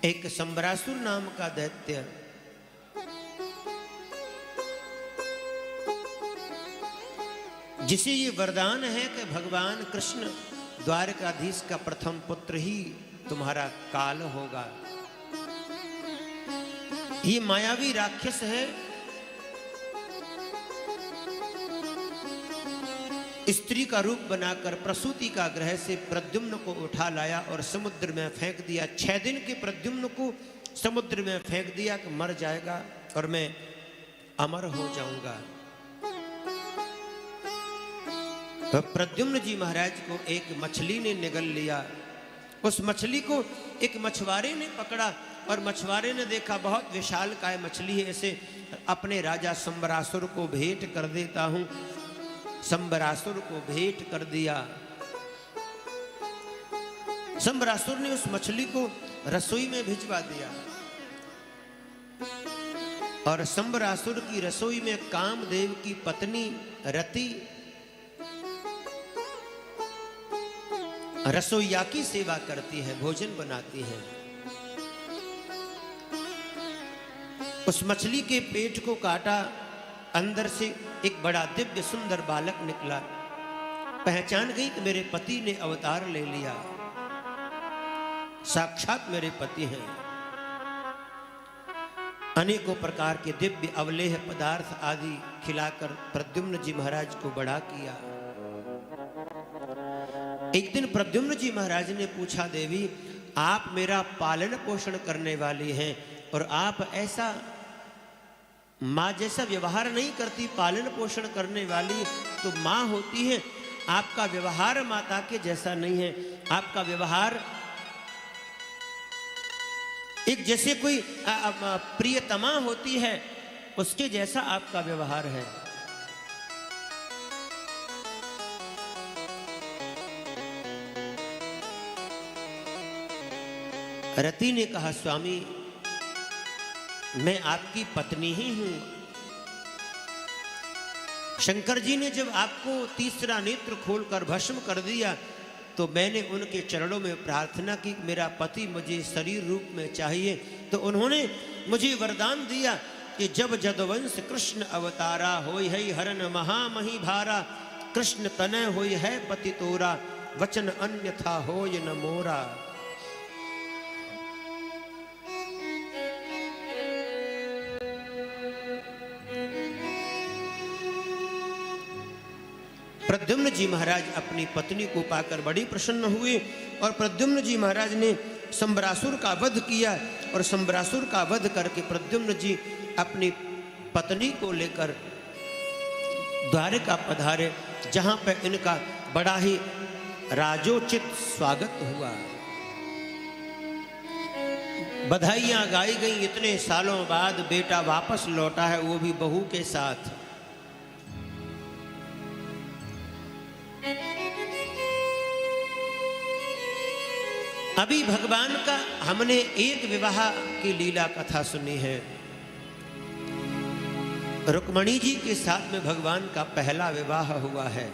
एक संबरासुर नाम का दैत्य जिसे ये वरदान है कि भगवान कृष्ण द्वारकाधीश का प्रथम पुत्र ही तुम्हारा काल होगा। ये मायावी राक्षस है, स्त्री का रूप बनाकर प्रसूति का ग्रह से प्रद्युम्न को उठा लाया और समुद्र में फेंक दिया। 6 दिन के प्रद्युम्न को समुद्र में फेंक दिया कि मर जाएगा और मैं अमर हो जाऊंगा। तो प्रद्युम्न जी महाराज को एक मछली ने निगल लिया। उस मछली को एक मछुआरे ने पकड़ा और मछुआरे ने देखा बहुत विशालकाय मछली है, ऐसे अपने राजा संबरासुर को भेंट कर देता हूं। संबरासुर को भेंट कर दिया। संबरासुर ने उस मछली को रसोई में भिजवा दिया और संबरासुर की रसोई में कामदेव की पत्नी रति रसोइया की सेवा करती है, भोजन बनाती है। उस मछली के पेट को काटा, अंदर से एक बड़ा दिव्य सुंदर बालक निकला। पहचान गई कि मेरे पति ने अवतार ले लिया, साक्षात मेरे पति हैं। अनेकों प्रकार के दिव्य अवलेह पदार्थ आदि खिलाकर प्रद्युम्न जी महाराज को बड़ा किया। एक दिन प्रद्युम्न जी महाराज ने पूछा, देवी आप मेरा पालन पोषण करने वाली हैं और आप ऐसा माँ जैसा व्यवहार नहीं करती, पालन पोषण करने वाली तो माँ होती है। आपका व्यवहार माता के जैसा नहीं है। आपका व्यवहार एक जैसे कोई प्रियतमा होती है उसके जैसा आपका व्यवहार है। रति ने कहा, स्वामी मैं आपकी पत्नी ही हूं। शंकर जी ने जब आपको तीसरा नेत्र खोलकर भस्म कर दिया तो मैंने उनके चरणों में प्रार्थना की, मेरा पति मुझे शरीर रूप में चाहिए। तो उन्होंने मुझे वरदान दिया कि जब जदवंश कृष्ण अवतारा होय है हरन महामही भारा, कृष्ण तनय होय है पति तोरा, वचन अन्यथा होय न मोरा। प्रद्युम्न जी महाराज अपनी पत्नी को पाकर बड़ी प्रसन्न हुए और प्रद्युम्न जी महाराज ने संबरासुर का वध किया और संबरासुर का वध करके प्रद्युम्न जी अपनी पत्नी को लेकर द्वारका पधारे, जहां पर इनका बड़ा ही राजोचित स्वागत हुआ। बधाइयां गाई गई। इतने सालों बाद बेटा वापस लौटा है, वो भी बहू के साथ। अभी भगवान का हमने एक विवाह की लीला कथा सुनी है। रुक्मणी जी के साथ में भगवान का पहला विवाह हुआ है।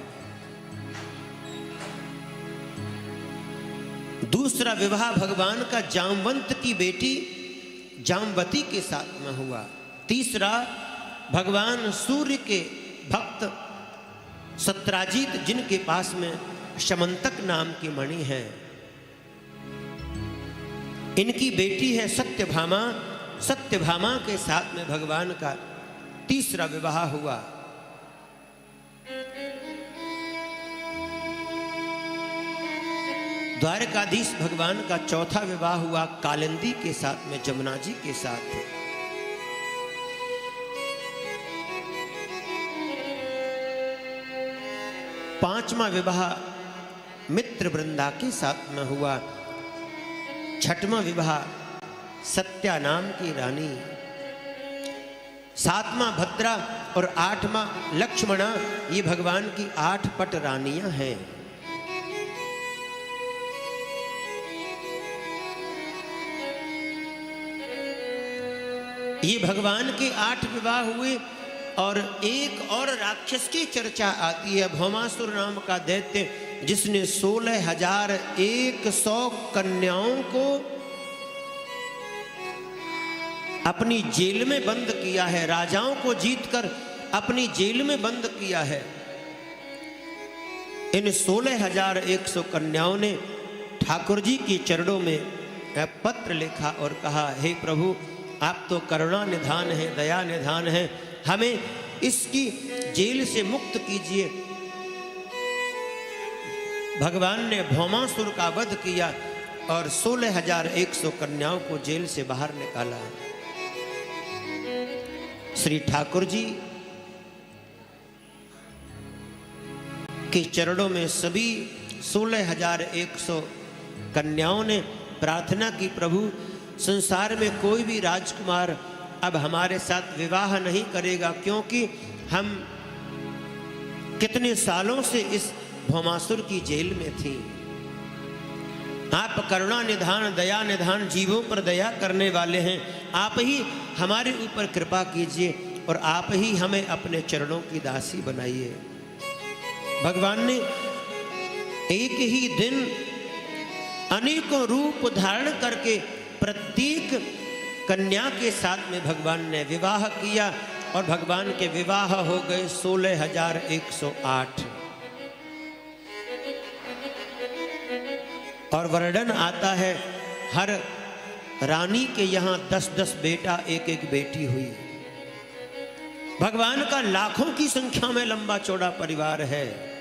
दूसरा विवाह भगवान का जामवंत की बेटी जामवती के साथ में हुआ। तीसरा भगवान सूर्य के भक्त सत्राजीत, जिनके पास में शमंतक नाम की मणि है, इनकी बेटी है सत्यभामा। सत्यभामा के साथ में भगवान का तीसरा विवाह हुआ। द्वारकाधीश भगवान का चौथा विवाह हुआ कालिंदी के साथ में, जमुना जी के साथ। पांचवा विवाह मित्र वृंदा के साथ में हुआ। छठवां विवाह सत्या नाम की रानी। सातवां भद्रा और आठवां लक्ष्मणा, ये भगवान की 8 पट रानियां हैं। ये भगवान के 8 विवाह हुए। और एक और राक्षस की चर्चा आती है, भौमासुर नाम का दैत्य, जिसने 16,100 कन्याओं को अपनी जेल में बंद किया है, राजाओं को जीतकर अपनी जेल में बंद किया है। इन 16,100 कन्याओं ने ठाकुर जी के चरणों में पत्र लिखा और कहा, हे प्रभु, आप तो करुणा निधान है, दया निधान है, हमें इसकी जेल से मुक्त कीजिए। भगवान ने भौमासुर का वध किया और 16,100 कन्याओं को जेल से बाहर निकाला। श्री ठाकुर जी के चरणों में सभी 16,100 कन्याओं ने प्रार्थना की, प्रभु, संसार में कोई भी राजकुमार अब हमारे साथ विवाह नहीं करेगा, क्योंकि हम कितने सालों से इस भौमासुर की जेल में थी। आप करुणा निधान, दया निधान, जीवों पर दया करने वाले हैं। आप ही हमारे ऊपर कृपा कीजिए और आप ही हमें अपने चरणों की दासी बनाइए। भगवान ने एक ही दिन अनेकों रूप धारण करके प्रत्येक कन्या के साथ में भगवान ने विवाह किया और भगवान के विवाह हो गए 16,108। और वर्णन आता है हर रानी के यहाँ 10-10 बेटा, एक एक बेटी हुई। भगवान का लाखों की संख्या में लंबा चौड़ा परिवार है।